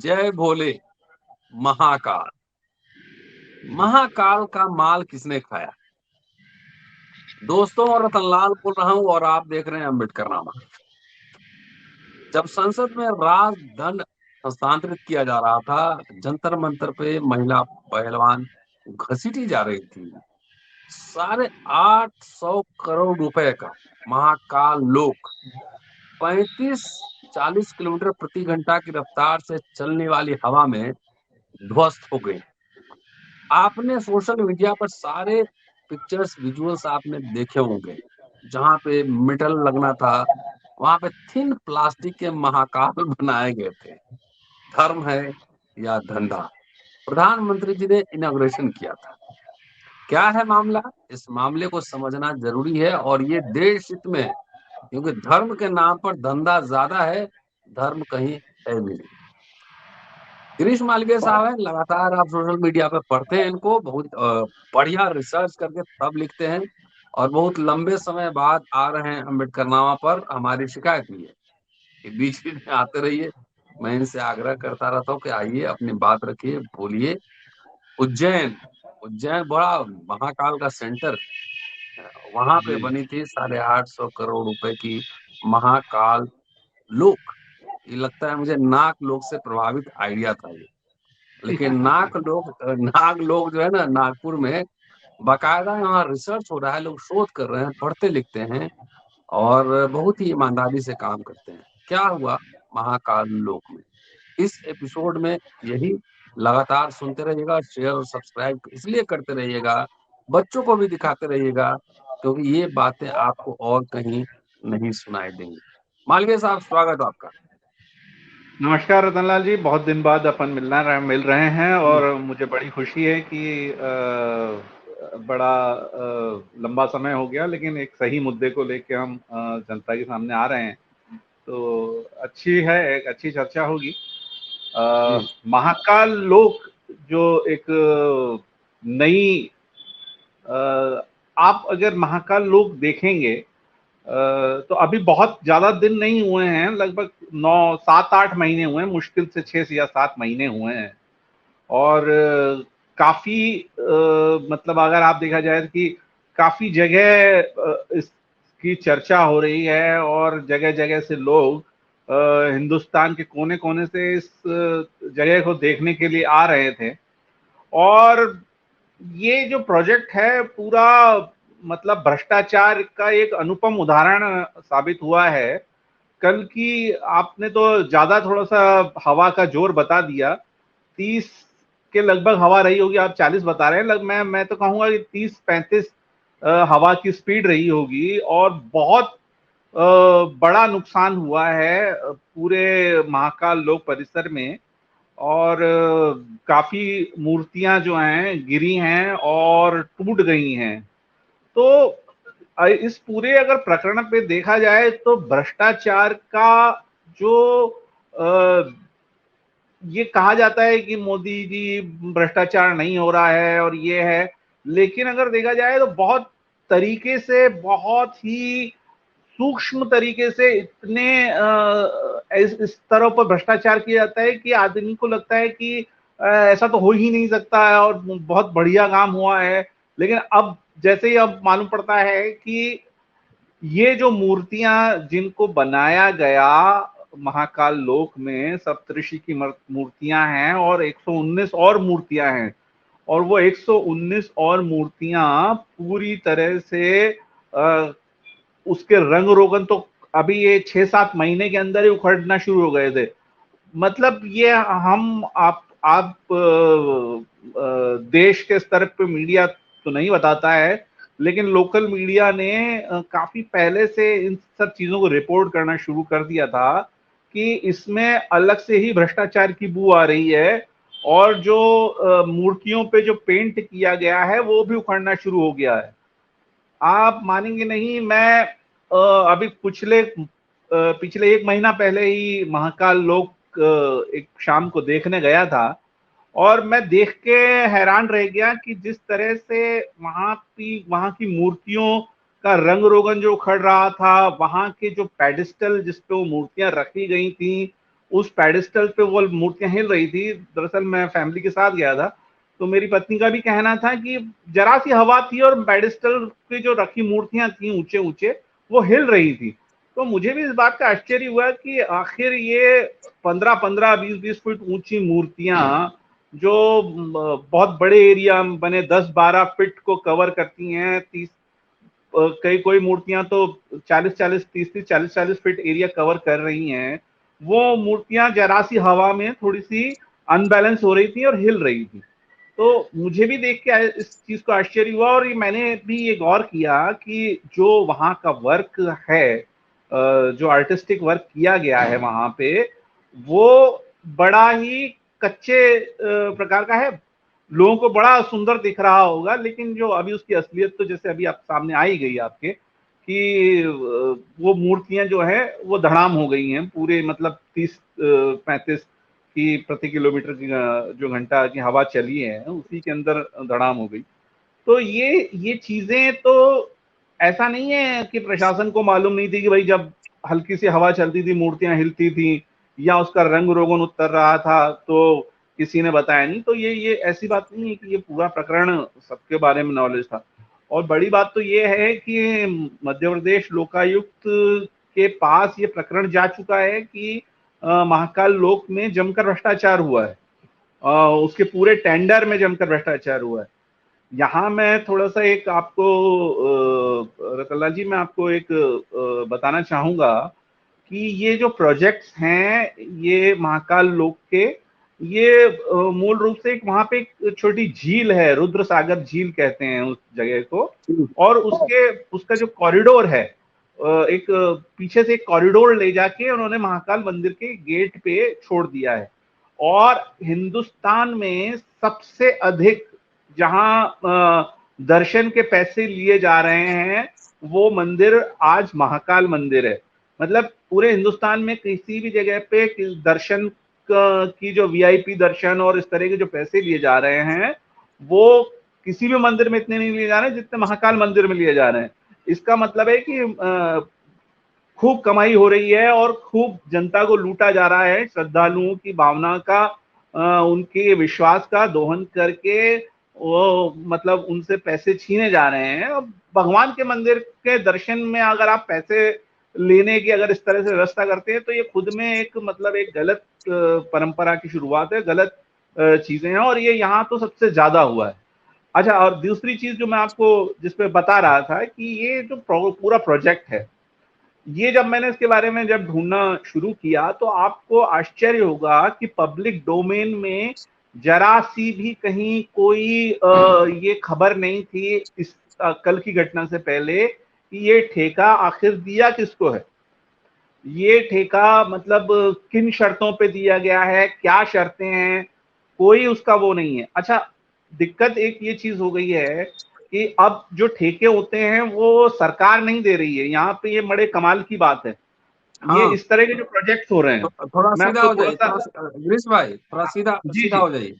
जय भोले। महाकाल। महाकाल का माल किसने खाया? दोस्तों, और रतनलाल बोल रहा हूं और आप देख रहे हैं अम्बेडकर नामा। जब संसद में राजदंड हस्तांतरित किया जा रहा था, जंतर मंतर पे महिला पहलवान घसीटी जा रही थी। 850 करोड़ रुपए का महाकाल लोक 35-40 किलोमीटर प्रति घंटा की रफ्तार से चलने वाली हवा में ध्वस्त हो गई। आपने सोशल मीडिया पर सारे पिक्चर्स विजुअल्स आपने देखे होंगे। जहां पे मेटल लगना था, वहां पे थिन प्लास्टिक के महाकाल बनाए गए थे। धर्म है या धंधा? प्रधानमंत्री जी ने इनॉग्रेशन किया था। क्या है मामला? इस मामले को समझना जरूरी है और ये देश हित में है, क्योंकि धर्म के नाम पर धंधा ज्यादा है, धर्म कहीं है भी नहीं। गिरीश मालवीय साहब है, लगातार आप सोशल मीडिया पे पढ़ते हैं इनको, बहुत बढ़िया रिसर्च करके तब लिखते हैं और बहुत लंबे समय बाद आ रहे हैं अम्बेडकरनामा पर। हमारी शिकायत भी है कि बीच बीच में आते रहिए। मैं इनसे आग्रह करता रहता हूँ कि आइए, अपनी बात रखिए, बोलिए। उज्जैन उज्जैन बड़ा महाकाल का सेंटर, वहां पे जी। बनी थी 850 करोड़ रुपए की महाकाल लोक। ये लगता है मुझे नाग लोक से प्रभावित आइडिया था ये। लेकिन नाग लोग जो है ना, नागपुर में बाकायदा यहाँ रिसर्च हो रहा है, लोग शोध कर रहे हैं, पढ़ते लिखते हैं और बहुत ही ईमानदारी से काम करते हैं। क्या हुआ महाकाल लोक में? इस एपिसोड में यही, लगातार सुनते रहिएगा, शेयर और सब्सक्राइब इसलिए करते रहिएगा, बच्चों को भी दिखाते रहिएगा, क्योंकि ये बातें आपको और कहीं नहीं सुनाई देंगी। मालवीय साहब, स्वागत है आपका। नमस्कार रतनलाल जी, बहुत दिन बाद अपन मिल रहे हैं जी। और मुझे बड़ी खुशी है कि बड़ा लंबा समय हो गया, लेकिन एक सही मुद्दे को लेके हम जनता के सामने आ रहे हैं, तो अच्छी है, एक अच्छी चर्चा होगी। जी। महाकाल लोक जो एक नई, आप अगर महाकाल लोक देखेंगे तो अभी बहुत ज्यादा दिन नहीं हुए हैं, लगभग 9-7-8 महीने हुए हैं, मुश्किल से 6 या 7 महीने हुए हैं। और काफी मतलब अगर आप देखा जाए कि काफी जगह इसकी चर्चा हो रही है और जगह जगह से लोग हिंदुस्तान के कोने कोने से इस जगह को देखने के लिए आ रहे थे। और ये जो प्रोजेक्ट है पूरा, मतलब भ्रष्टाचार का एक अनुपम उदाहरण साबित हुआ है। कल की आपने तो ज्यादा थोड़ा सा हवा का जोर बता दिया, 30 के लगभग हवा रही होगी, आप 40 बता रहे हैं। मैं तो कहूंगा कि 30-35 हवा की स्पीड रही होगी और बहुत बड़ा नुकसान हुआ है पूरे महाकाल लोक परिसर में। और काफी मूर्तियां जो हैं गिरी हैं और टूट गई हैं। तो इस पूरे अगर प्रकरण पे देखा जाए तो भ्रष्टाचार का जो ये कहा जाता है कि मोदी जी भ्रष्टाचार नहीं हो रहा है और ये है, लेकिन अगर देखा जाए तो बहुत तरीके से, बहुत ही सूक्ष्म तरीके से इतने इस तरह पर भ्रष्टाचार किया जाता है कि आदमी को लगता है कि ऐसा तो हो ही नहीं सकता है और बहुत बढ़िया काम हुआ है। लेकिन अब जैसे ही अब मालूम पड़ता है कि ये जो मूर्तियां जिनको बनाया गया महाकाल लोक में, सप्तऋषि की मूर्तियां हैं और 119 और मूर्तियां हैं, और वो 119 और मूर्तियां पूरी तरह से उसके रंग रोगन तो अभी ये 6-7 महीने के अंदर ही उखड़ना शुरू हो गए थे। मतलब ये हम आप देश के स्तर पे मीडिया तो नहीं बताता है, लेकिन लोकल मीडिया ने काफी पहले से इन सब चीजों को रिपोर्ट करना शुरू कर दिया था कि इसमें अलग से ही भ्रष्टाचार की बू आ रही है। और जो मूर्तियों पे जो पेंट किया गया है वो भी उखड़ना शुरू हो गया है। आप मानेंगे नहीं, मैं अभी पिछले 1 महीना पहले ही महाकाल लोक एक शाम को देखने गया था और मैं देख के हैरान रह गया कि जिस तरह से वहां की मूर्तियों का रंग रोगन जो उखड़ रहा था, वहां के जो पेडिस्टल जिस पे वो मूर्तियां रखी गई थी उस पेडिस्टल पे वो मूर्तियां हिल रही थी। दरअसल मैं फैमिली के साथ गया था, तो मेरी पत्नी का भी कहना था कि जरा सी हवा थी और पेडिस्टल की जो रखी मूर्तियां थी ऊंचे ऊंचे, वो हिल रही थी। तो मुझे भी इस बात का आश्चर्य हुआ कि आखिर ये 15-15, 20-20 फीट ऊंची मूर्तियां जो बहुत बड़े एरिया बने 10-12 फीट को कवर करती हैं, 30 कई कोई मूर्तियां तो 40-40, 30-30, 40-40 फीट एरिया कवर कर रही हैं, वो मूर्तियां जरा सी हवा में थोड़ी सी अनबैलेंस हो रही थी और हिल रही थी। तो मुझे भी देख के इस चीज को आश्चर्य हुआ, और मैंने भी ये गौर किया कि जो वहां का वर्क है, जो आर्टिस्टिक वर्क किया गया है वहां पे, वो बड़ा ही कच्चे प्रकार का है। लोगों को बड़ा सुंदर दिख रहा होगा, लेकिन जो अभी उसकी असलियत तो जैसे अभी आप सामने आई गई आपके, कि वो मूर्तियां जो है वो धड़ाम हो गई हैं पूरे, मतलब 30-35 की प्रति किलोमीटर की जो घंटा की हवा चली है उसी के अंदर धड़ाम हो गई। तो ये चीजें तो ऐसा नहीं है कि प्रशासन को मालूम नहीं थी कि भाई जब हल्की सी हवा चलती थी मूर्तियां हिलती थी, या उसका रंग रोगन उतर रहा था तो किसी ने बताया नहीं। तो ये ऐसी बात नहीं है कि ये पूरा प्रकरण सबके बारे में नॉलेज था। और बड़ी बात तो ये है कि मध्य प्रदेश लोकायुक्त के पास ये प्रकरण जा चुका है कि महाकाल लोक में जमकर भ्रष्टाचार हुआ है, उसके पूरे टेंडर में जमकर भ्रष्टाचार हुआ है। यहाँ मैं थोड़ा सा एक आपको रतनलाल जी, मैं आपको एक बताना चाहूंगा कि ये जो प्रोजेक्ट्स हैं ये महाकाल लोक के, ये मूल रूप से एक वहां पे एक छोटी झील है, रुद्र सागर झील कहते हैं उस जगह को, और उसका जो कॉरिडोर है, एक पीछे से एक कॉरिडोर ले जाके उन्होंने महाकाल मंदिर के गेट पे छोड़ दिया है। और हिंदुस्तान में सबसे अधिक जहां दर्शन के पैसे लिए जा रहे हैं वो मंदिर आज महाकाल मंदिर है। मतलब पूरे हिंदुस्तान में किसी भी जगह पे दर्शन की जो वीआईपी दर्शन और इस तरह के जो पैसे लिए जा रहे हैं, वो किसी भी मंदिर में इतने नहीं लिए जा रहे हैं जितने महाकाल मंदिर में लिए जा रहे हैं। इसका मतलब है कि खूब कमाई हो रही है और खूब जनता को लूटा जा रहा है, श्रद्धालुओं की भावना का, उनके विश्वास का दोहन करके वो मतलब उनसे पैसे छीने जा रहे हैं। अब भगवान के मंदिर के दर्शन में अगर आप पैसे लेने की अगर इस तरह से व्यवस्था करते हैं तो ये खुद में एक मतलब एक गलत परंपरा की शुरुआत है, गलत चीजें हैं, और ये यहाँ तो सबसे ज्यादा हुआ है। अच्छा, और दूसरी चीज जो मैं आपको जिसपे बता रहा था कि ये जो पूरा प्रोजेक्ट है, ये जब मैंने इसके बारे में जब ढूंढना शुरू किया तो आपको आश्चर्य होगा कि पब्लिक डोमेन में जरा सी भी कहीं कोई ये खबर नहीं थी इस कल की घटना से पहले कि ये ठेका आखिर दिया किसको है, ये ठेका मतलब किन शर्तों पे दिया गया है, क्या शर्तें हैं, कोई उसका वो नहीं है। अच्छा, दिक्कत एक ये चीज हो गई है कि अब जो ठेके होते हैं वो सरकार नहीं दे रही है। यहाँ पे ये बड़े कमाल की बात है, ये हाँ, इस तरह के जो प्रोजेक्ट्स हो रहे हैं, तो थोड़ा मैं सीधा आपको हो थोड़ा जाइए, सा, थोड़ा गिरीश भाई, थोड़ा सीधा जी सीधा जी हो जाइए,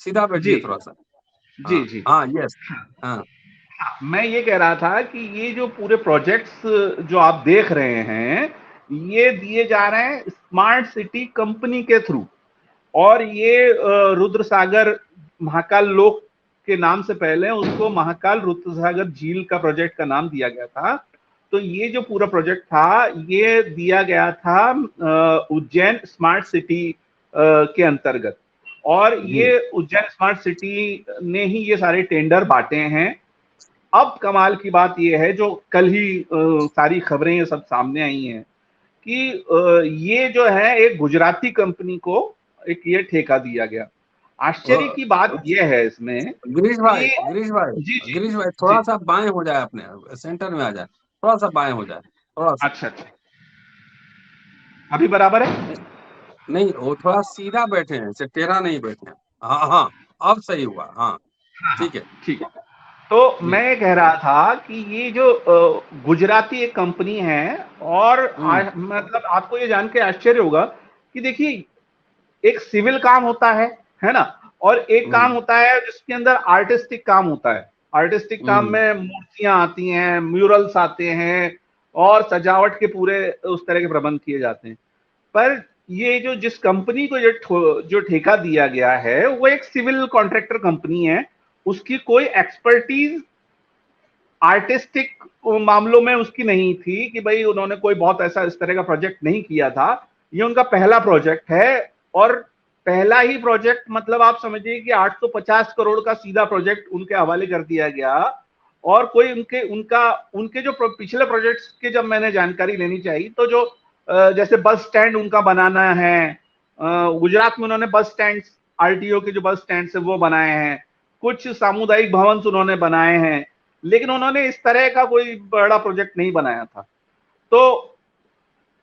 सीधा जी बैठिए थोड़ा सा। जी हाँ जी, हाँ, यस। हाँ मैं ये कह रहा था कि ये जो पूरे प्रोजेक्ट्स जो आप देख रहे हैं, ये दिए जा रहे हैं स्मार्ट सिटी कंपनी के थ्रू। और ये रुद्र सागर महाकाल लोक के नाम से पहले उसको महाकाल रुद्र सागर झील का प्रोजेक्ट का नाम दिया गया था। तो ये जो पूरा प्रोजेक्ट था ये दिया गया था उज्जैन स्मार्ट सिटी के अंतर्गत, और जी। ये उज्जैन स्मार्ट सिटी ने ही ये सारे टेंडर बांटे हैं। अब कमाल की बात ये है जो कल ही सारी खबरें ये सब सामने आई हैं कि ये जो है एक गुजराती कंपनी को एक ये ठेका दिया गया। आश्चर्य की बात यह है इसमें गिरीश भाई, कि गिरीश भाई, जी जी गिरीश भाई, जी, थोड़ा सा बाएं हो जाए, अपने सेंटर में आ जाए, थोड़ा सा बाएं हो जाए, थोड़ा सा। अच्छा अच्छा, अभी बराबर है? नहीं, नहीं, वो थोड़ा सीधा बैठे हैं, से टेढ़ा नहीं बैठे हैं। हाँ हाँ, अब सही हुआ। हाँ, हाँ हाँ, ठीक है ठीक है। तो जी। मैं ये कह रहा था कि ये जो गुजराती एक कंपनी है, और हम्म मतलब आपको ये जान के आश्चर्य होगा कि देखिए, एक सिविल काम होता है ना, और एक काम हम्म होता है जिसके अंदर आर्टिस्टिक काम होता है। आर्टिस्टिक काम हम्म में मूर्तियां आती हैं, म्यूरल्स आते हैं, और सजावट के पूरे उस तरह के प्रबंध किए जाते हैं। पर ये जो जिस कंपनी को जो ठेका दिया गया है वो एक सिविल कॉन्ट्रैक्टर कंपनी है, उसकी कोई एक्सपर्टीज आर्टिस्टिक मामलों में उसकी नहीं थी कि भाई उन्होंने कोई बहुत ऐसा इस तरह का प्रोजेक्ट नहीं किया था। ये उनका पहला प्रोजेक्ट है, और पहला ही प्रोजेक्ट मतलब आप समझिए कि 850 करोड़ का सीधा प्रोजेक्ट उनके हवाले कर दिया गया। और कोई उनके जो पिछले प्रोजेक्ट्स के जब मैंने जानकारी लेनी चाहिए तो जो जैसे बस स्टैंड उनका बनाना है, गुजरात में उन्होंने बस स्टैंड, आरटीओ के जो बस स्टैंड है वो बनाए हैं, कुछ सामुदायिक भवन उन्होंने बनाए हैं, लेकिन उन्होंने इस तरह का कोई बड़ा प्रोजेक्ट नहीं बनाया था। तो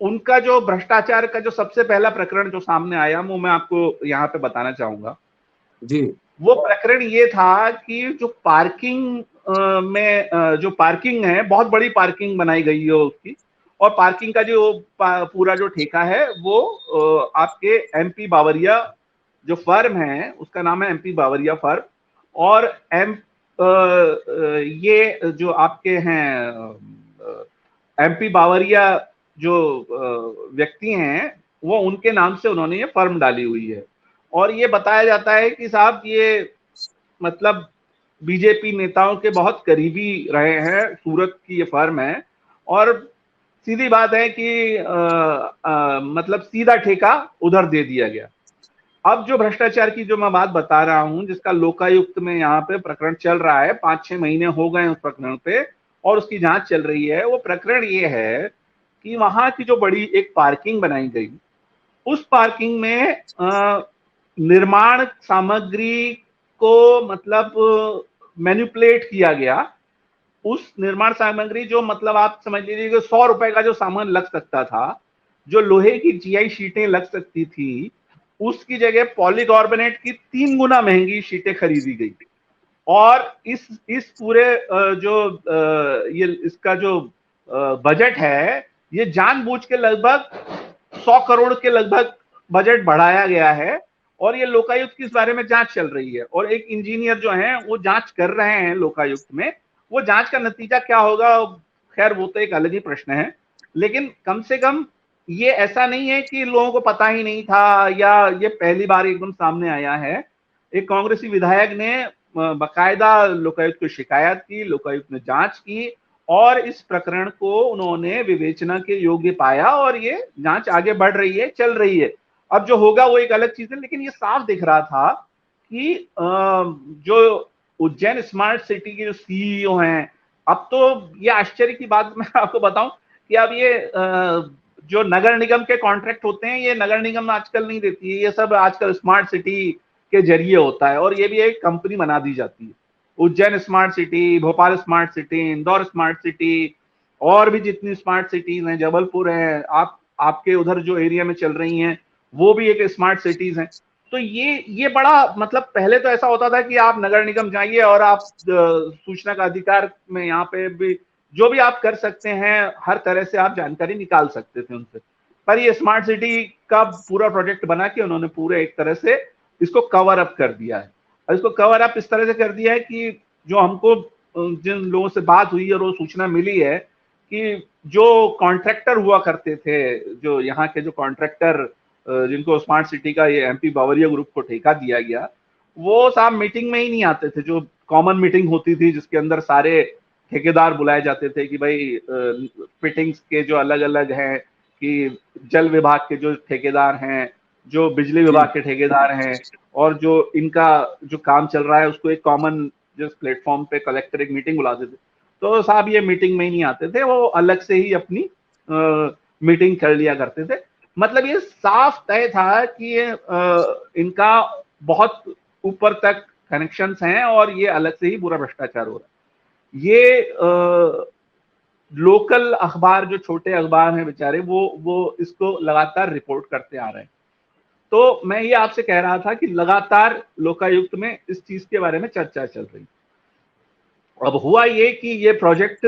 उनका जो भ्रष्टाचार का जो सबसे पहला प्रकरण जो सामने आया वो मैं आपको यहाँ पे बताना चाहूंगा जी। वो प्रकरण ये था कि जो पार्किंग में जो पार्किंग है, बहुत बड़ी पार्किंग बनाई गई है उसकी, और पार्किंग का जो पूरा जो ठेका है वो आपके एमपी बावरिया जो फर्म है उसका नाम है एमपी बावरिया फर्म। और ये जो आपके हैं एमपी बावरिया जो व्यक्ति हैं वो उनके नाम से उन्होंने ये फर्म डाली हुई है। और ये बताया जाता है कि साहब ये मतलब बीजेपी नेताओं के बहुत करीबी रहे हैं, सूरत की ये फर्म है, और सीधी बात है कि मतलब सीधा ठेका उधर दे दिया गया। अब जो भ्रष्टाचार की जो मैं बात बता रहा हूं, जिसका लोकायुक्त में यहाँ पे प्रकरण चल रहा है, 5-6 महीने हो गए उस प्रकरण पे और उसकी जांच चल रही है, वो प्रकरण ये है कि वहां की जो बड़ी एक पार्किंग बनाई गई, उस पार्किंग में निर्माण सामग्री को मतलब मैनिपुलेट किया गया। उस निर्माण सामग्री जो मतलब आप समझ लीजिए कि 100 रुपए का जो सामान लग सकता था, जो लोहे की जीआई शीटें लग सकती थी, उसकी जगह पॉलीकार्बोनेट की 3 गुना महंगी शीटें खरीदी गई। और इस पूरे जो ये इसका जो बजट है, ये जानबूझ के लगभग 100 करोड़ के लगभग बजट बढ़ाया गया है। और ये लोकायुक्त की इस बारे में जांच चल रही है, और एक इंजीनियर जो हैं वो जांच कर रहे हैं लोकायुक्त में। वो जांच का नतीजा क्या होगा, खैर वो तो एक अलग ही प्रश्न है, लेकिन कम से कम ये ऐसा नहीं है कि लोगों को पता ही नहीं था या ये पहली बार एकदम सामने आया है। एक कांग्रेसी विधायक ने बाकायदा लोकायुक्त को शिकायत की, लोकायुक्त ने जांच की और इस प्रकरण को उन्होंने विवेचना के योग्य पाया, और ये जांच आगे बढ़ रही है, चल रही है। अब जो होगा वो एक अलग चीज है, लेकिन ये साफ दिख रहा था कि जो उज्जैन स्मार्ट सिटी के जो सीईओ हैं, अब तो ये आश्चर्य की बात मैं आपको बताऊं कि अब ये जो नगर निगम के कॉन्ट्रैक्ट होते हैं, ये नगर निगम आजकल नहीं देती है, ये सब आजकल स्मार्ट सिटी के जरिए होता है, और ये भी एक कंपनी बना दी जाती है। Ujjain smart city, Bhopal smart city, Indore smart city, और भी जितनी स्मार्ट सिटीज हैं, जबलपुर है, आपके उधर जो एरिया में चल रही हैं वो भी एक स्मार्ट सिटीज हैं। तो ये बड़ा मतलब पहले तो ऐसा होता था कि आप नगर निगम जाइए और आप सूचना का अधिकार में यहाँ पे भी जो भी आप कर सकते हैं, हर तरह से आप जानकारी निकाल सकते थे उनसे। पर ये स्मार्ट सिटी का पूरा प्रोजेक्ट बना के उन्होंने पूरे एक तरह से इसको कवर अप कर दिया है। और इसको कवर अप इस तरह से कर दिया है कि जो हमको जिन लोगों से बात हुई और वो सूचना मिली है कि जो कॉन्ट्रैक्टर हुआ करते थे, जो यहाँ के जो कॉन्ट्रैक्टर जिनको स्मार्ट सिटी का ये एमपी बावरिया ग्रुप को ठेका दिया गया, वो साहब मीटिंग में ही नहीं आते थे। जो कॉमन मीटिंग होती थी जिसके अंदर सारे ठेकेदार बुलाए जाते थे कि भाई फिटिंग्स के जो अलग अलग हैं, कि जल विभाग के जो ठेकेदार हैं, जो बिजली विभाग के ठेकेदार हैं, और जो इनका जो काम चल रहा है उसको एक कॉमन जिस प्लेटफॉर्म पे कलेक्टर एक मीटिंग बुलाते थे, तो साहब ये मीटिंग में ही नहीं आते थे, वो अलग से ही अपनी मीटिंग कर लिया करते थे। मतलब ये साफ तय था कि ये इनका बहुत ऊपर तक कनेक्शंस हैं और ये अलग से ही पूरा भ्रष्टाचार हो रहा है। ये लोकल अखबार जो छोटे अखबार हैं बेचारे, वो इसको लगातार रिपोर्ट करते आ रहे हैं। तो मैं ये आपसे कह रहा था कि लगातार लोकायुक्त में इस चीज के बारे में चर्चा चल रही। अब हुआ ये कि ये प्रोजेक्ट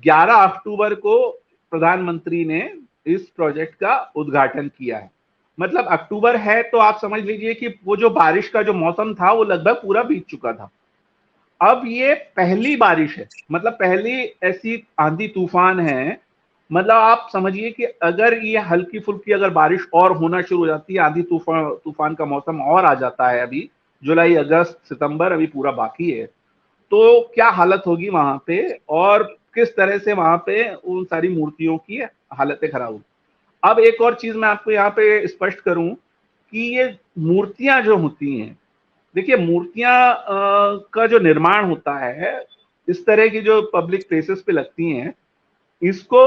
11 अक्टूबर को प्रधानमंत्री ने इस प्रोजेक्ट का उद्घाटन किया है। मतलब अक्टूबर है तो आप समझ लीजिए कि वो जो बारिश का जो मौसम था वो लगभग पूरा बीत चुका था। अब ये पहली बारिश है, मतलब पहली ऐसी आंधी तूफान है मतलब आप समझिए कि अगर ये हल्की फुल्की अगर बारिश और होना शुरू हो जाती है, आंधी तूफान का मौसम और आ जाता है, अभी जुलाई अगस्त सितंबर अभी पूरा बाकी है, तो क्या हालत होगी वहां पे, और किस तरह से वहां पे उन सारी मूर्तियों की हालतें खराब होगी। अब एक और चीज मैं आपको यहाँ पे स्पष्ट करूं कि ये मूर्तियां जो होती हैं, देखिए मूर्तियां का जो निर्माण होता है, इस तरह की जो पब्लिक प्लेसेस पे लगती हैं, इसको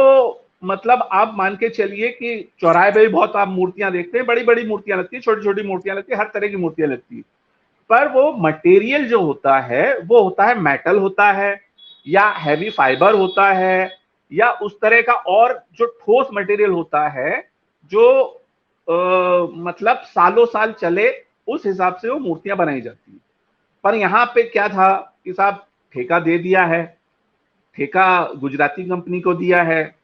मतलब आप मान के चलिए कि चौराहे पे भी बहुत आप मूर्तियां देखते हैं, बड़ी बड़ी मूर्तियां लगती है, छोटी छोटी मूर्तियां लगती है, हर तरह की मूर्तियां लगती है, पर वो मटेरियल जो होता है वो होता है मेटल होता है, या हैवी फाइबर होता है, या उस तरह का और जो ठोस मटेरियल होता है, जो मतलब सालों साल चले, उस हिसाब से वो मूर्तियां बनाई जाती है। पर यहाँ पे क्या था कि साहब ठेका दे दिया है, ठेका गुजराती कंपनी को दिया है,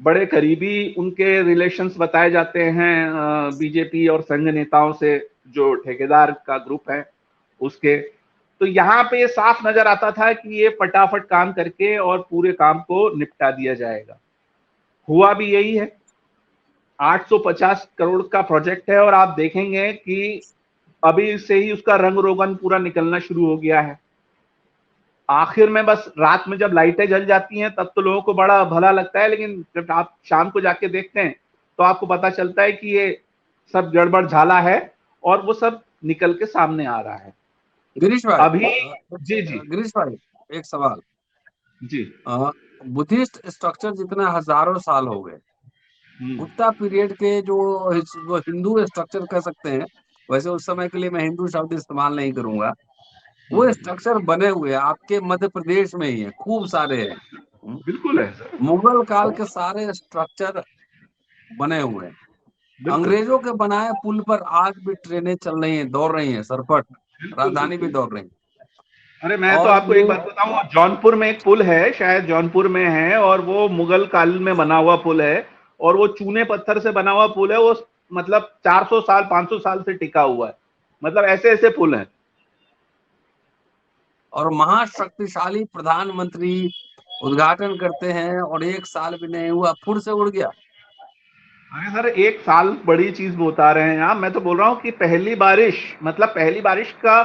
बड़े करीबी उनके रिलेशंस बताए जाते हैं बीजेपी और संघ नेताओं से, जो ठेकेदार का ग्रुप है उसके। तो यहाँ पे ये साफ नजर आता था कि ये फटाफट काम करके और पूरे काम को निपटा दिया जाएगा। हुआ भी यही है, 850 करोड़ का प्रोजेक्ट है, और आप देखेंगे कि अभी से ही उसका रंग रोगन पूरा निकलना शुरू हो गया है। आखिर में बस रात में जब लाइटें जल जाती हैं तब तो लोगों को बड़ा भला लगता है, लेकिन जब आप शाम को जाके देखते हैं तो आपको पता चलता है कि ये सब गड़बड़ झाला है, और वो सब निकल के सामने आ रहा है गिरीश भाई, अभी। जी जी गिरीश भाई, एक सवाल। जी। बुद्धिस्ट स्ट्रक्चर जितना हजारों साल हो गए, हम्म, गुप्ता पीरियड के जो हिंदू स्ट्रक्चर कह सकते हैं, वैसे उस समय के लिए मैं हिंदू शब्द इस्तेमाल नहीं करूंगा, वो हम्म, स्ट्रक्चर बने हुए हैं आपके मध्य प्रदेश में ही है, खूब सारे हैं। बिल्कुल है सर। मुगल काल के सारे स्ट्रक्चर बने हुए हैं। बिल्कुल अंग्रेजों के बनाए पुल पर आज भी ट्रेनें चल रही हैं, दौड़ रही हैं, सरपट बिल्कुल राजधानी भी बिल्कुल। दौड़ रही है। अरे मैं तो और आपको ये एक बात बताऊं, जौनपुर में एक पुल है, शायद जौनपुर में है, और वो मुगल काल में बना हुआ पुल है, और वो चूने पत्थर से बना हुआ पुल है, वो मतलब 400 साल 500 साल से टिका हुआ है, मतलब ऐसे ऐसे पुल हैं। और महाशक्तिशाली प्रधानमंत्री उद्घाटन करते हैं और एक साल भी नहीं हुआ फुर से उड़ गया। अरे सर, एक साल बड़ी चीज बता रहे हैं आप, मैं तो बोल रहा हूँ कि पहली बारिश, मतलब पहली बारिश का,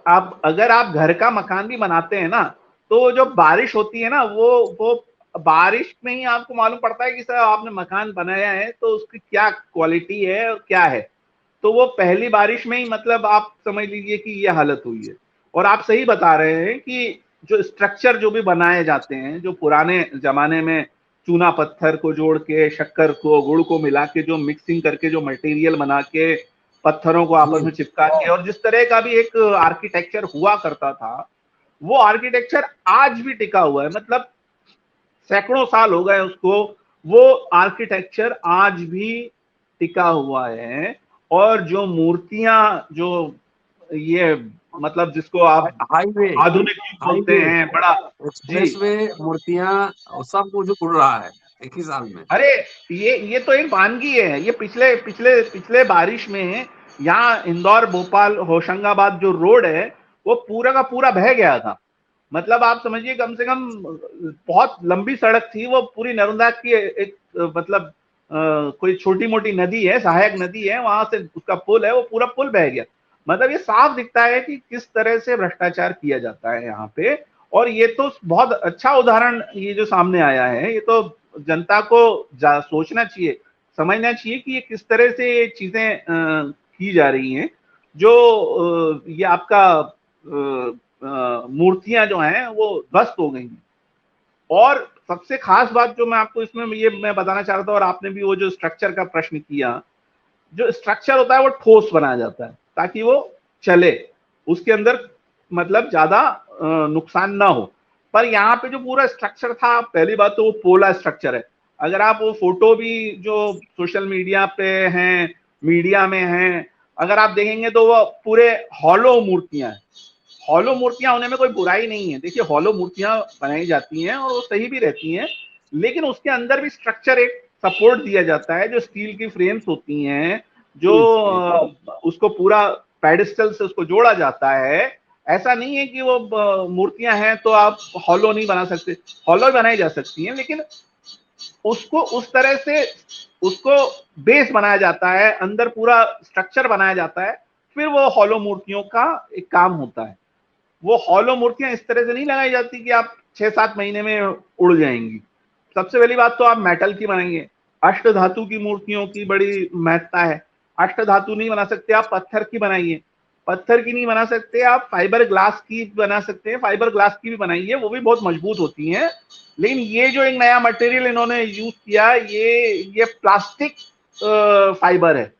आप अगर आप घर का मकान भी बनाते हैं ना, तो जो बारिश होती है ना, वो बारिश में ही आपको मालूम पड़ता है कि सर आपने मकान बनाया है तो उसकी क्या क्वालिटी है और क्या है। तो वो पहली बारिश में ही मतलब आप समझ लीजिए कि ये हालत हुई है। और आप सही बता रहे हैं कि जो स्ट्रक्चर जो भी बनाए जाते हैं, जो पुराने जमाने में चूना पत्थर को जोड़ के, शक्कर को, गुड़ को मिला के जो मिक्सिंग करके जो मटेरियल बना के पत्थरों को आपस जी। में चिपका के, और जिस तरह का भी एक आर्किटेक्चर हुआ करता था, वो आर्किटेक्चर आज भी टिका हुआ है, मतलब सैकड़ों साल हो गए उसको, वो आर्किटेक्चर आज भी टिका हुआ है। और जो मूर्तियां, जो ये मतलब जिसको आप हाईवे, आधुनिक युग बोलते हाईवे, हैं, बड़ा। जी। एक्सप्रेसवे, मूर्तियां, सब कुछ उड़ रहा है एक ही साल में। अरे ये तो एक वानगी है, ये पिछले पिछले पिछले बारिश में यहाँ इंदौर भोपाल होशंगाबाद जो रोड है, वो पूरा का पूरा बह गया था। मतलब आप समझिए कम से कम बहुत लंबी सड़क थी वो, पूरी नर्मदा की एक मतलब कोई छोटी मोटी नदी है, सहायक नदी है, वहां से उसका पुल है, वो पूरा पुल बह गया। मतलब ये साफ दिखता है कि किस तरह से भ्रष्टाचार किया जाता है यहाँ पे। और ये तो बहुत अच्छा उदाहरण ये जो सामने आया है, ये तो जनता को सोचना चाहिए, समझना चाहिए कि ये किस तरह से ये चीजें की जा रही हैं। जो ये आपका मूर्तियां जो हैं वो ध्वस्त हो गई हैं। और सबसे खास बात जो मैं आपको इसमें ये मैं बताना चाह रहा था, और आपने भी वो जो स्ट्रक्चर का प्रश्न किया, जो स्ट्रक्चर होता है वो ठोस बनाया जाता है ताकि वो चले, उसके अंदर मतलब ज्यादा नुकसान ना हो। पर यहाँ पे जो पूरा स्ट्रक्चर था, पहली बात तो वो पोला स्ट्रक्चर है। अगर आप वो फोटो भी जो सोशल मीडिया पे हैं, मीडिया में हैं, अगर आप देखेंगे तो वो पूरे हॉलो मूर्तियां हैं। हॉलो मूर्तियां होने में कोई बुराई नहीं है, देखिए हॉलो मूर्तियां बनाई जाती हैं और वो सही भी रहती हैं, लेकिन उसके अंदर भी स्ट्रक्चर एक सपोर्ट दिया जाता है, जो स्टील की फ्रेम्स होती हैं, जो जी, जी। उसको पूरा पेडिस्टल से उसको जोड़ा जाता है। ऐसा नहीं है कि वो मूर्तियां हैं तो आप हॉलो नहीं बना सकते, हॉलो बनाई जा सकती हैं, लेकिन उसको उस तरह से उसको बेस बनाया जाता है, अंदर पूरा स्ट्रक्चर बनाया जाता है, फिर वो हॉलो मूर्तियों का एक काम होता है। वो हॉलो मूर्तियां इस तरह से नहीं लगाई जाती कि आप 6-7 महीने में उड़ जाएंगी। सबसे पहली बात तो आप मेटल की बनाएंगे। अष्ट धातु की मूर्तियों की बड़ी महत्ता है। अष्ट धातु नहीं बना सकते, आप पत्थर की बनाइए। पत्थर की नहीं बना सकते, आप फाइबर ग्लास की बना सकते हैं। फाइबर ग्लास की भी बनाइए, वो भी बहुत मजबूत होती हैं। लेकिन ये जो एक नया मटेरियल इन्होंने यूज किया, ये प्लास्टिक फाइबर है।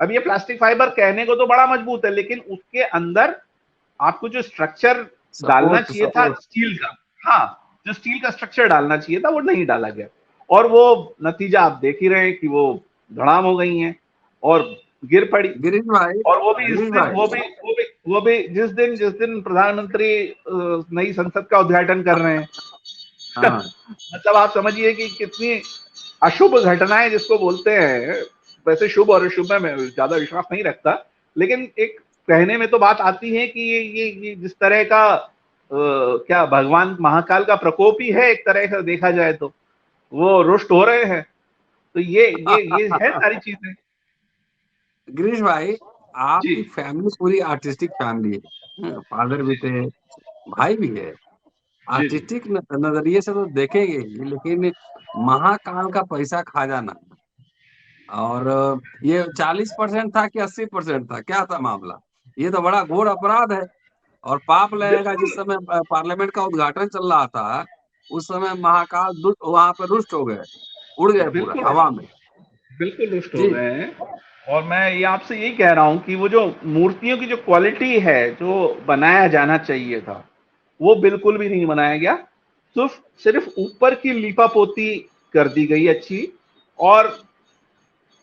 अब ये प्लास्टिक फाइबर कहने को तो बड़ा मजबूत है, लेकिन उसके अंदर आपको जो स्ट्रक्चर डालना सपोर्ट चाहिए था सपोर्ट स्टील का, हाँ, जो स्टील का स्ट्रक्चर डालना चाहिए था वो नहीं डाला गया, और वो नतीजा आप देख ही रहे हैं कि वो धड़ाम हो गई हैं और गिर पड़ी। गिरीश भाई, और वो भी इस गिरीश दिन, भाई, वो भी जिस दिन प्रधानमंत्री नई संसद का उद्घाटन कर रहे हैं। हाँ मतलब आप समझिए कि कितनी अशुभ घटनाएं जिसको बोलते हैं। वैसे शुभ और अशुभ में मैं ज्यादा विश्वास नहीं रखता, लेकिन एक कहने में तो बात आती है कि ये जिस तरह का क्या भगवान महाकाल का प्रकोप ही है एक तरह से देखा जाए तो, वो रुष्ट हो रहे हैं। तो ये है सारी चीजें। गिरीश भाई, जी आपकी फैमिली पूरी आर्टिस्टिक फैमिली है, फादर भी थे, भाई भी है। जी जी आर्टिस्टिक नजरिए से तो देखेंगे ही, लेकिन महाकाल का पैसा खा जाना, और ये 40% था कि 80% था, क्या था मामला? ये तो बड़ा घोर अपराध है और पाप लगेगा। जिस बिल्कुल समय पार्लियामेंट का उद्घाटन चल रहा था, उस समय महाकाल वहां पर रुष्ट हो गए, उड़ गए पूरा बिल्कुल हवा में। बिल्कुल रुष्ट हो जी। गए हैं। और मैं ये आपसे यही कह रहा हूं कि वो जो मूर्तियों की जो क्वालिटी है, जो बनाया जाना चाहिए था, वो बिल्कुल भी नहीं बनाया गया। सिर्फ सिर्फ ऊपर की लीपापोती कर दी गई अच्छी, और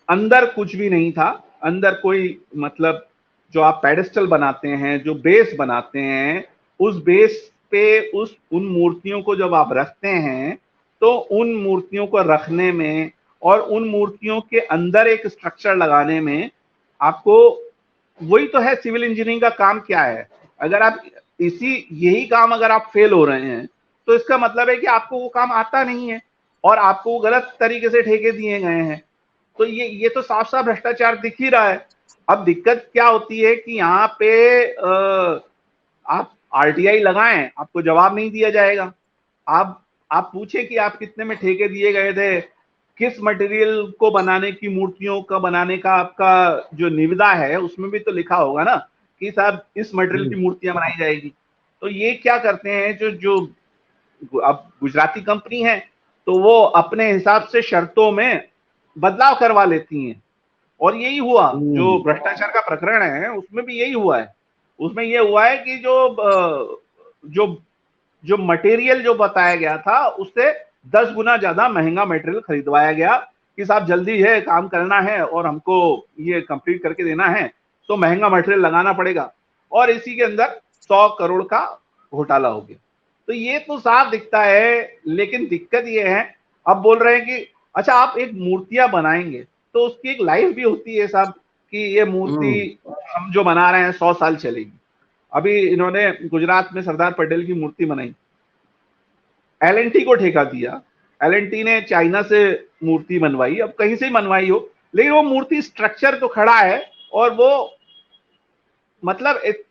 अंदर कुछ भी नहीं था। अंदर कोई मतलब जो आप पेडेस्टल बनाते हैं, जो बेस बनाते हैं, उस बेस पे उन मूर्तियों को जब आप रखते हैं, तो उन मूर्तियों को रखने में और उन मूर्तियों के अंदर एक स्ट्रक्चर लगाने में आपको, वही तो है सिविल इंजीनियरिंग का काम क्या है। अगर आप यही काम अगर आप फेल हो रहे हैं, तो इसका मतलब है कि आपको वो काम आता नहीं है और आपको वो गलत तरीके से ठेके दिए गए हैं। तो ये तो साफ साफ भ्रष्टाचार दिख ही रहा है। अब दिक्कत क्या होती है कि यहाँ पे आप आरटीआई लगाएं, आपको जवाब नहीं दिया जाएगा। आप पूछे कि आप कितने में ठेके दिए गए थे, किस मटेरियल को बनाने की, मूर्तियों का बनाने का आपका जो निविदा है उसमें भी तो लिखा होगा ना कि साहब इस मटेरियल की जी। मूर्तियां बनाई जाएगी। तो ये क्या करते हैं, जो जो अब गुजराती कंपनी है, तो वो अपने हिसाब से शर्तों में बदलाव करवा लेती हैं। और यही हुआ, जो हम्म। भ्रष्टाचार का प्रकरण है उसमें भी यही हुआ है। उसमें ये हुआ है कि जो जो मटेरियल जो बताया गया था, उससे 10 गुना ज्यादा महंगा मटेरियल खरीदवाया गया कि साहब जल्दी है, काम करना है और हमको ये कंप्लीट करके देना है, तो महंगा मटेरियल लगाना पड़ेगा। और इसी के अंदर 100 करोड़ का घोटाला हो गया। तो ये तो साफ दिखता है। लेकिन दिक्कत ये है, अब बोल रहे हैं कि अच्छा आप एक मूर्तियां बनाएंगे तो उसकी एक लाइफ भी होती है साहब, कि ये मूर्ति हम्म। हम जो बना रहे हैं 100 साल चलेगी। अभी इन्होंने गुजरात में सरदार पटेल की मूर्ति बनाई, एलएनटी को ठेका दिया। एलएनटी ने चाइना से मूर्ति बनवाई, अब कहीं से ही मनवाई हो, लेकिन वो मूर्ति स्ट्रक्चर तो खड़ा है। और वो मतलब एक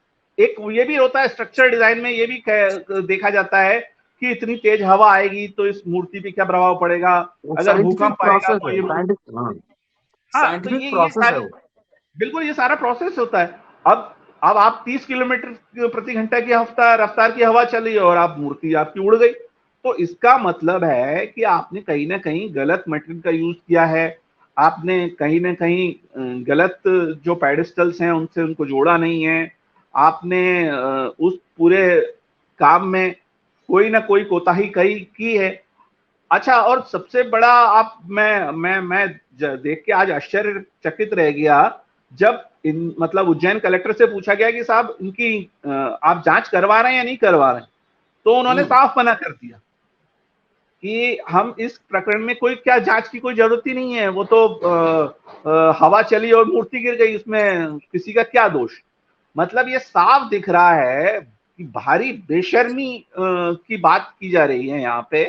ये भी होता है स्ट्रक्चर डिजाइन में, ये भी देखा जाता है कि इतनी तेज हवा आएगी तो इस मूर्ति पे क्या प्रभाव पड़ेगा, अगर साइंटिफिक भूकंप आएगा प्रोसेस तो है, ये, साइंटिफिक, हाँ, हाँ, तो साइंटिफिक ये प्रोसेस है सारी, वो। बिल्कुल ये सारा प्रोसेस होता है। अब आप 30 किलोमीटर प्रति घंटा की रफ्तार की हवा चली और आप मूर्ति आपकी उड़ गई, तो इसका मतलब है कि आपने कहीं ना कहीं गलत मटेरियल का यूज किया है। आपने कहीं ना कहीं गलत जो पेडिस्टल्स हैं उनसे उनको जोड़ा नहीं है। आपने उस पूरे काम में कोई ना कोई कोताही की है। अच्छा, और सबसे बड़ा आप मैं देख के आज आश्चर्यचकित रह गया, जब इन मतलब उज्जैन कलेक्टर से पूछा गया कि साहब इनकी आप जांच करवा रहे हैं या नहीं करवा रहे हैं, तो उन्होंने हम्म। साफ मना कर दिया कि हम इस प्रकरण में कोई क्या जांच की कोई जरूरत ही नहीं है। वो तो हवा चली और मूर्ति गिर गई, उसमें किसी का क्या दोष। मतलब ये साफ दिख रहा है कि भारी बेशर्मी की बात की जा रही है यहाँ पे,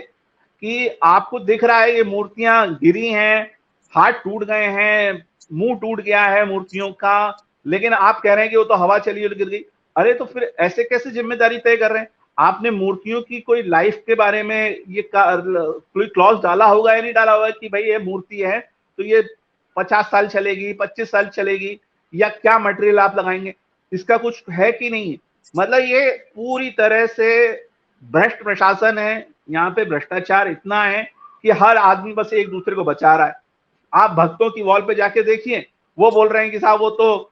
कि आपको दिख रहा है ये मूर्तियां गिरी हैं, हाथ टूट गए हैं, मुंह टूट गया है मूर्तियों का, लेकिन आप कह रहे हैं कि वो तो हवा चली और गिर गई। अरे तो फिर ऐसे कैसे जिम्मेदारी तय कर रहे हैं? आपने मूर्तियों की कोई लाइफ के बारे में ये कोई क्लॉज डाला होगा या नहीं डाला होगा कि भाई ये मूर्ति है तो ये 50 साल चलेगी, 25 साल चलेगी, या क्या मटेरियल आप लगाएंगे, इसका कुछ है कि नहीं? मतलब ये पूरी तरह से भ्रष्ट प्रशासन है। यहाँ पे भ्रष्टाचार इतना है कि हर आदमी बस एक दूसरे को बचा रहा है। आप भक्तों की वॉल पे जाके देखिए, वो बोल रहे हैं कि साहब वो तो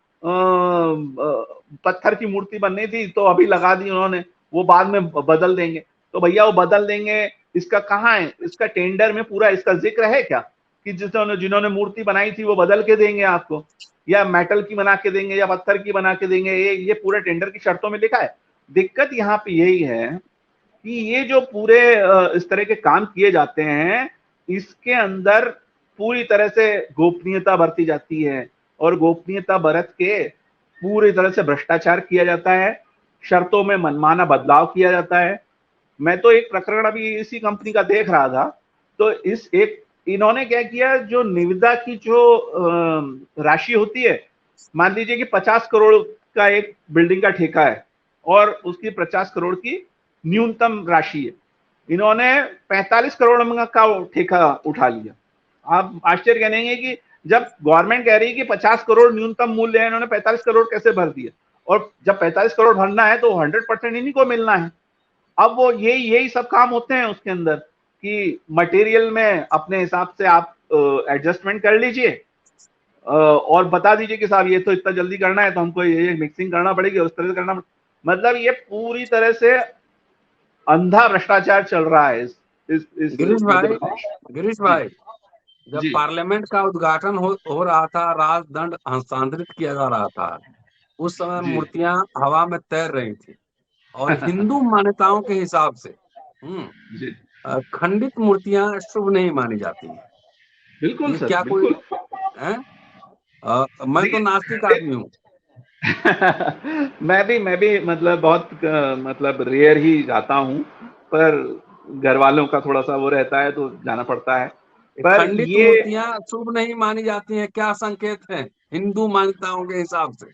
पत्थर की मूर्ति बननी थी तो अभी लगा दी उन्होंने, वो बाद में बदल देंगे। तो भैया वो बदल देंगे, इसका कहाँ है? इसका टेंडर में पूरा इसका जिक्र है क्या कि जिन्होंने मूर्ति बनाई थी वो बदल के देंगे आपको, या मेटल की बना के देंगे, या पत्थर की बना के देंगे? ये पूरे टेंडर की शर्तों में लिखा है। दिक्कत यहाँ पे यही है कि ये जो पूरे इस तरह के काम किए जाते हैं, इसके अंदर पूरी तरह से गोपनीयता बरती जाती है, और गोपनीयता बरत के पूरी तरह से भ्रष्टाचार किया जाता है, शर्तों में मनमाना बदलाव किया जाता है। मैं तो एक प्रकरण अभी इसी कंपनी का देख रहा था, तो इन्होंने क्या किया, जो निविदा की जो राशि होती है, मान लीजिए कि 50 करोड़ का एक बिल्डिंग का ठेका है और उसकी 50 करोड़ की न्यूनतम राशि है, इन्होंने 45 करोड़ का ठेका उठा लिया। आप आश्चर्य करेंगे कि जब गवर्नमेंट कह रही है कि 50 करोड़ न्यूनतम मूल्य है, इन्होंने 45 करोड़ कैसे भर दिया? और जब 45 करोड़ भरना है तो 100% इन्हीं को मिलना है। अब वो यही सब काम होते हैं उसके अंदर कि मटेरियल में अपने हिसाब से आप एडजस्टमेंट कर लीजिए और बता दीजिए कि साहब ये तो इतना जल्दी करना है तो हमको ये मिक्सिंग करना पड़ेगी, उस तरह से करना। मतलब ये पूरी तरह से अंधा भ्रष्टाचार चल रहा है इस गिरीश भाई, जब जी पार्लियामेंट का उद्घाटन हो रहा था, राजदंड हस्तांतरित किया जा रहा था, उस समय जी मूर्तियां हवा में तैर रही थी और हिंदू मान्यताओं के हिसाब से जी खंडित मूर्तियां शुभ नहीं मानी जाती हैं। बिल्कुल ये सर, क्या कोई बिल्कुल। है? मैं तो नास्तिक देखिए आदमी हूँ। मैं भी मतलब बहुत मतलब रेयर ही जाता हूँ, पर घर वालों का थोड़ा सा वो रहता है तो जाना पड़ता है। पर खंडित ये मूर्तियां शुभ नहीं मानी जाती हैं, क्या संकेत है हिंदू मान्यताओं के हिसाब से?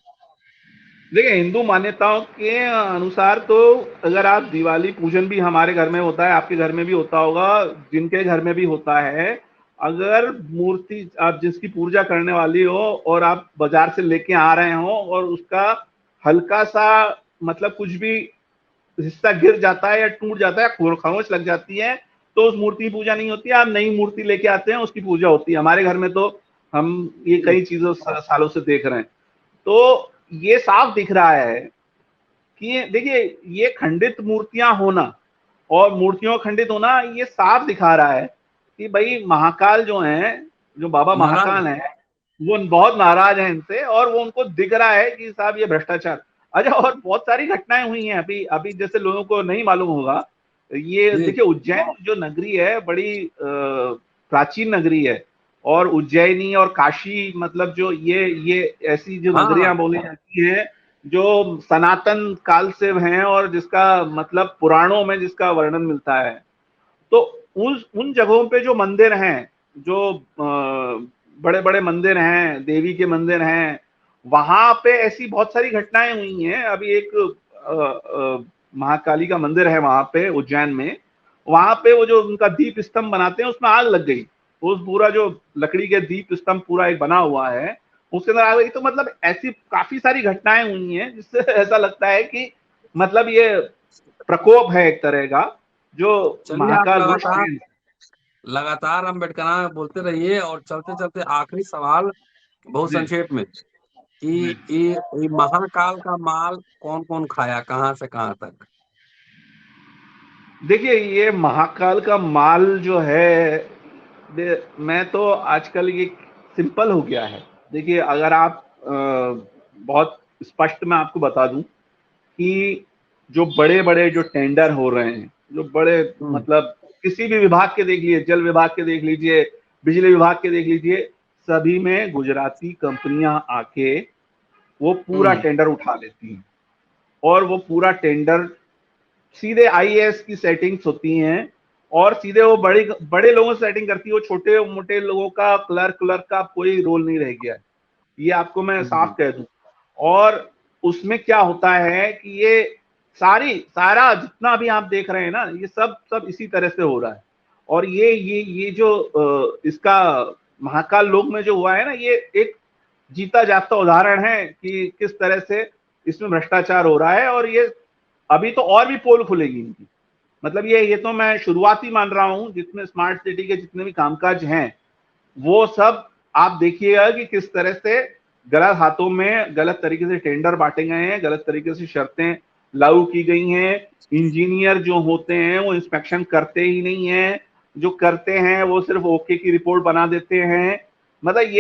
देखिए, हिंदू मान्यताओं के अनुसार तो अगर आप दिवाली पूजन भी हमारे घर में होता है, आपके घर में भी होता होगा, जिनके घर में भी होता है, अगर मूर्ति आप जिसकी पूजा करने वाली हो और आप बाजार से लेके आ रहे हो और उसका हल्का सा मतलब कुछ भी हिस्सा गिर जाता है या टूट जाता है, खरोंच लग जाती है, तो उस मूर्ति की पूजा नहीं होती है। आप नई मूर्ति लेके आते हैं, उसकी पूजा होती है। हमारे घर में तो हम ये कई चीजों सालों से देख रहे हैं। तो ये साफ दिख रहा है कि देखिए, ये खंडित मूर्तियां होना और मूर्तियों खंडित होना ये साफ दिखा रहा है कि भाई महाकाल जो हैं, जो बाबा नाराज महाकाल हैं, वो बहुत नाराज हैं इनसे, और वो उनको दिख रहा है कि साहब ये भ्रष्टाचार। अच्छा, और बहुत सारी घटनाएं हुई हैं अभी अभी, जैसे लोगों को नहीं मालूम होगा, ये जी। देखिए उज्जैन जो नगरी है, बड़ी प्राचीन नगरी है, और उज्जैनी और काशी मतलब जो ये ऐसी जो हाँ, नगरियां बोली जाती हैं जो सनातन काल से हैं और जिसका मतलब पुराणों में जिसका वर्णन मिलता है, तो उन जगहों पे जो मंदिर हैं, जो बड़े बड़े मंदिर हैं, देवी के मंदिर हैं, वहां पे ऐसी बहुत सारी घटनाएं हुई हैं। अभी एक महाकाली का मंदिर है वहां पे उज्जैन में, वहां पे वो जो उनका दीप स्तंभ बनाते हैं उसमें आग लग गई। उस पूरा जो लकड़ी के दीप स्तंभ पूरा एक बना हुआ है, उसके अंदर आग लगी। तो मतलब ऐसी काफी सारी घटनाएं हुई हैं जिससे ऐसा लगता है कि मतलब ये प्रकोप है एक तरह का, जो चलिए, आप महाकाल वश लगातार है। लगातार अम्बेडकर बोलते रहिए। और चलते चलते आखिरी सवाल बहुत जी संक्षेप में, जी। कि ये महाकाल का माल कौन कौन खाया, कहाँ से कहाँ तक? देखिए, ये महाकाल का माल जो है, मैं तो आजकल ये सिंपल हो गया है। देखिए, अगर आप बहुत स्पष्ट मैं आपको बता दूं कि जो बड़े बड़े जो टेंडर हो रहे हैं, जो बड़े हम्म। मतलब किसी भी विभाग के देख लीजिए, जल विभाग के देख लीजिए, बिजली विभाग के देख लीजिए, सभी में गुजराती कंपनियां आके वो पूरा हम्म। टेंडर उठा लेती हैं, और वो पूरा टेंडर सीधे आईएएस की सेटिंग्स होती हैं, और सीधे वो बड़े बड़े लोगों से सेटिंग करती है, वो छोटे मोटे लोगों का क्लर्क का कोई रोल नहीं रह गया है, ये आपको मैं साफ कह दूं। और उसमें क्या होता है कि ये सारा जितना भी आप देख रहे हैं ना, ये सब इसी तरह से हो रहा है। और ये जो इसका महाकाल लोक में जो हुआ है ना, ये एक जीता जागता उदाहरण है कि किस तरह से इसमें भ्रष्टाचार हो रहा है। और ये अभी तो और भी पोल खुलेगी इनकी, मतलब ये तो मैं शुरुआत ही मान रहा हूं। जितने स्मार्ट सिटी के जितने भी कामकाज हैं, वो सब आप देखिएगा कि किस तरह से गलत हाथों में गलत तरीके से टेंडर बांटे गए हैं, गलत तरीके से शर्तें लागू की गई हैं। इंजीनियर जो होते हैं वो इंस्पेक्शन करते ही नहीं है, जो करते हैं वो सिर्फ ओके की रिपोर्ट बना देते हैं। मतलब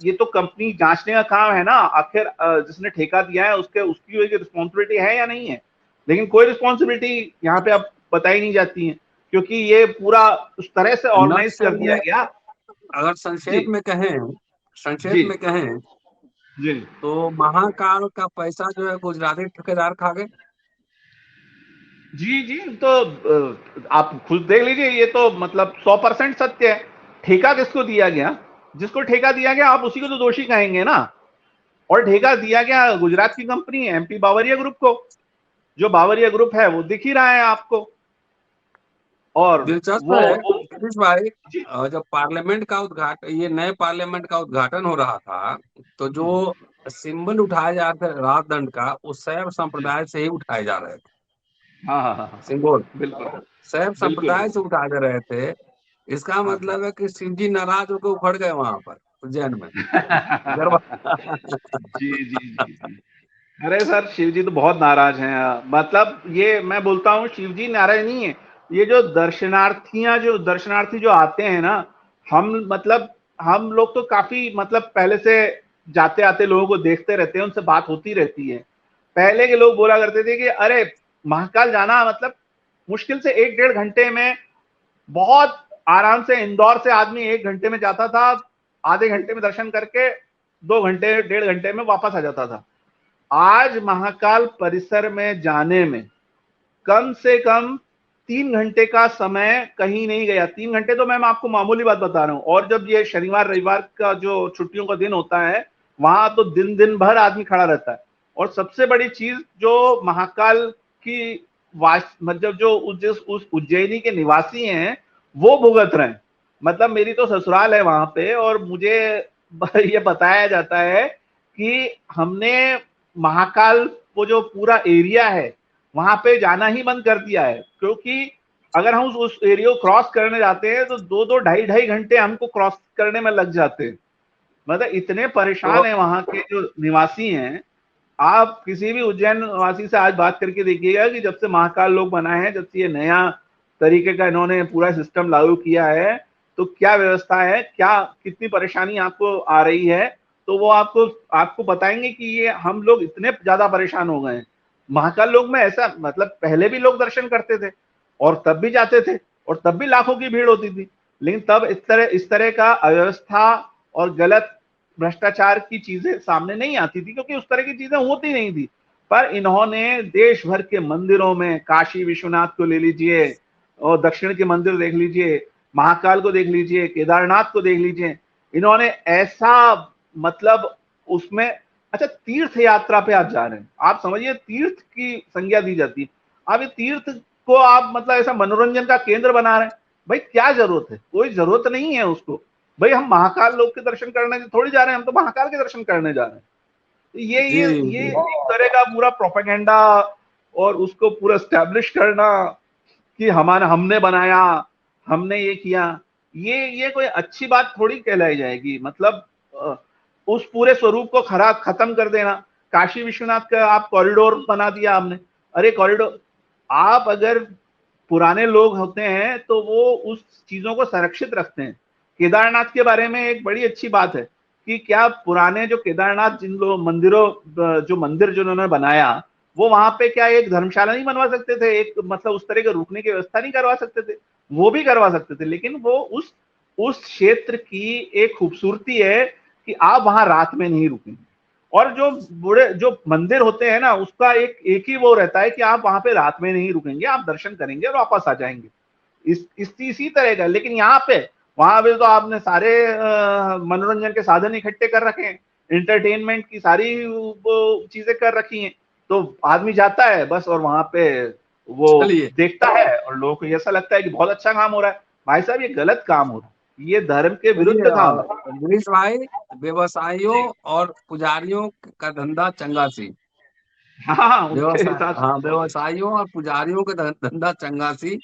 ये तो कंपनी जांचने का काम है ना, आखिर जिसने ठेका दिया है उसकी रिस्पॉन्सिबिलिटी है या नहीं है। लेकिन कोई रिस्पॉन्सिबिलिटी यहाँ पे अब बताई नहीं जाती है, क्योंकि ये पूरा उस तरह से ऑर्गेनाइज कर दिया गया। अगर संक्षेप जी में कहें जी तो महाकाल का पैसा जो है गुजराती ठेकेदार खा गए। जी जी, तो आप खुद देख लीजिए, ये तो मतलब 100% सत्य है। ठेका किसको दिया गया? जिसको ठेका दिया गया आप उसी को तो दोषी कहेंगे ना। और ठेका दिया गया गुजरात की कंपनी है एमपी बावरिया ग्रुप को। जो बावरिया ग्रुप है वो दिख ही रहा है आपको। और दिलचस्प वो है वो गिरीश भाई, जी जब पार्लियामेंट का उद्घाटन, ये नए पार्लियामेंट का उद्घाटन हो रहा था, तो जो सिंबल उठाए जा रहे थे रात दंड का, वो शैव जी, संप्रदाय से ही उठाए जा रहे थे। हाँ हाँ हाँ हाँ, सिंबल बिल्कुल शैव बिल्कुल संप्रदाय से उठाए जा रहे थे। इसका हाँ मतलब है कि शिव जी नाराज होकर उखड़ गए वहां पर उज्जैन में। गरबा जी जी जी जी। अरे सर, शिव जी तो बहुत नाराज हैं। मतलब ये मैं बोलता हूँ, शिव जी नाराज नहीं है। ये जो दर्शनार्थी जो आते हैं ना, हम लोग तो काफी मतलब पहले से जाते आते लोगों को देखते रहते हैं, उनसे बात होती रहती है। पहले के लोग बोला करते थे कि अरे महाकाल जाना मतलब मुश्किल से 1-1.5 घंटे में, बहुत आराम से इंदौर से आदमी 1 घंटे में जाता था, आधे घंटे में दर्शन करके 2 घंटे 1.5 घंटे में वापस आ जाता था। आज महाकाल परिसर में जाने में कम से कम 3 घंटे का समय कहीं नहीं गया। 3 घंटे तो मैं आपको मामूली बात बता रहा हूं। और जब ये शनिवार रविवार का जो छुट्टियों का दिन होता है, वहां तो दिन दिन भर आदमी खड़ा रहता है। और सबसे बड़ी चीज जो महाकाल की मतलब जो उस उज्जैनी के निवासी हैं वो भुगत रहे हैं। मतलब मेरी तो ससुराल है वहां पे, और मुझे ये बताया जाता है कि हमने महाकाल वो जो पूरा एरिया है वहां पे जाना ही बंद कर दिया है, क्योंकि अगर हम उस एरिया को क्रॉस करने जाते हैं तो 2-2 ढाई घंटे हमको क्रॉस करने में लग जाते हैं। मतलब इतने तो परेशान है वहां के जो निवासी हैं। आप किसी भी उज्जैन निवासी से आज बात करके देखिएगा कि जब से महाकाल लोक बना है, जब से ये नया तरीके का इन्होंने पूरा सिस्टम लागू किया है, तो क्या व्यवस्था है, क्या कितनी परेशानी आपको आ रही है। तो वो आपको आपको बताएंगे कि ये हम लोग इतने ज्यादा परेशान हो गए हैं। महाकाल लोक में ऐसा मतलब पहले भी लोग दर्शन करते थे और तब भी जाते थे और तब भी लाखों की भीड़ होती थी, लेकिन तब इस तरह का अव्यवस्था और गलत भ्रष्टाचार की चीजें सामने नहीं आती थी, क्योंकि उस तरह की चीजें होती नहीं थी। पर इन्होंने देश भर के मंदिरों में, काशी विश्वनाथ को ले लीजिए और दक्षिण के मंदिर देख लीजिए, महाकाल को देख लीजिए, केदारनाथ को देख लीजिए, इन्होंने ऐसा मतलब उसमें, अच्छा तीर्थ यात्रा पे आप जा रहे हैं, आप समझिए तीर्थ की संज्ञा दी जाती है। आप ये तीर्थ को आप मतलब ऐसा मनोरंजन का केंद्र बना रहे हैं। भाई क्या जरूरत है? कोई जरूरत नहीं है उसको। भाई हम महाकाल लोक के दर्शन करने थोड़ी जा रहे हैं, हम तो महाकाल के दर्शन करने जा रहे हैं। तो जी ये जी एक तरह का पूरा प्रोपेगेंडा और उसको पूरा स्टैब्लिश करना कि हमारा हमने बनाया, हमने ये किया, ये कोई अच्छी बात थोड़ी कहलाई जाएगी। मतलब उस पूरे स्वरूप को खराब खत्म कर देना। काशी विश्वनाथ का आप कॉरिडोर बना दिया आपने। अरे कॉरिडोर, आप अगर पुराने लोग होते हैं तो वो उस चीजों को संरक्षित रखते हैं। केदारनाथ के बारे में एक बड़ी अच्छी बात है कि क्या पुराने जो केदारनाथ जिन लोग मंदिरों जो मंदिर जिन्होंने बनाया, वो वहां पे क्या एक धर्मशाला नहीं बनवा सकते थे? एक मतलब उस तरह के रुकने की व्यवस्था नहीं करवा सकते थे? वो भी करवा सकते थे, लेकिन वो उस क्षेत्र की एक खूबसूरती है कि आप वहां रात में नहीं रुकेंगे। और जो बड़े जो मंदिर होते हैं ना, उसका एक ही वो रहता है कि आप वहां पे रात में नहीं रुकेंगे, आप दर्शन करेंगे और वापस आ जाएंगे। इसी तरह का। लेकिन यहाँ पे वहां पे तो आपने सारे मनोरंजन के साधन इकट्ठे कर रखे हैं, एंटरटेनमेंट की सारी चीजें कर रखी हैं, तो आदमी जाता है बस और वहां पे वो चलिए देखता है और लोगों को ऐसा लगता है कि बहुत अच्छा काम हो रहा है। भाई साहब ये गलत काम हो रहा है, ये धर्म के विरुद्ध चलिए काम है। गिरीश भाई, व्यवसायियों जी और पुजारियों का धंधा चंगा सी। हाँ, उनके व्यवसाय, हिसाब से हाँ, तो बहुत अच्छा। व्यवसायियों और पुजारियों का धंधा चंगा सी।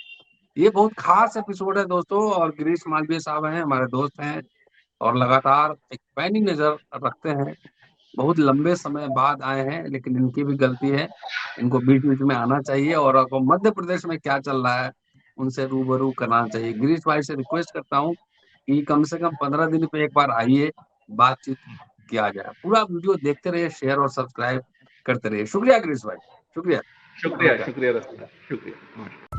ये बहुत खास एपिसोड है दोस्तों, और गिरीश मालवीय साहब हैं, हमारे दोस्त हैं, और लगातार एक पैनी नजर रखते हैं। बहुत लंबे समय बाद आए हैं, लेकिन इनकी भी गलती है, इनको बीच बीच में आना चाहिए और आपको मध्य प्रदेश में क्या चल रहा है उनसे रूबरू कराना चाहिए। गिरीश भाई से रिक्वेस्ट करता हूँ कि कम से कम 15 दिन पे एक बार आइए, बातचीत किया जाए। पूरा वीडियो देखते रहिए, शेयर और सब्सक्राइब करते रहिए। शुक्रिया गिरीश भाई, शुक्रिया। शुक्रिया, नमस्कार। शुक्रिया रसूल, शुक्रिया।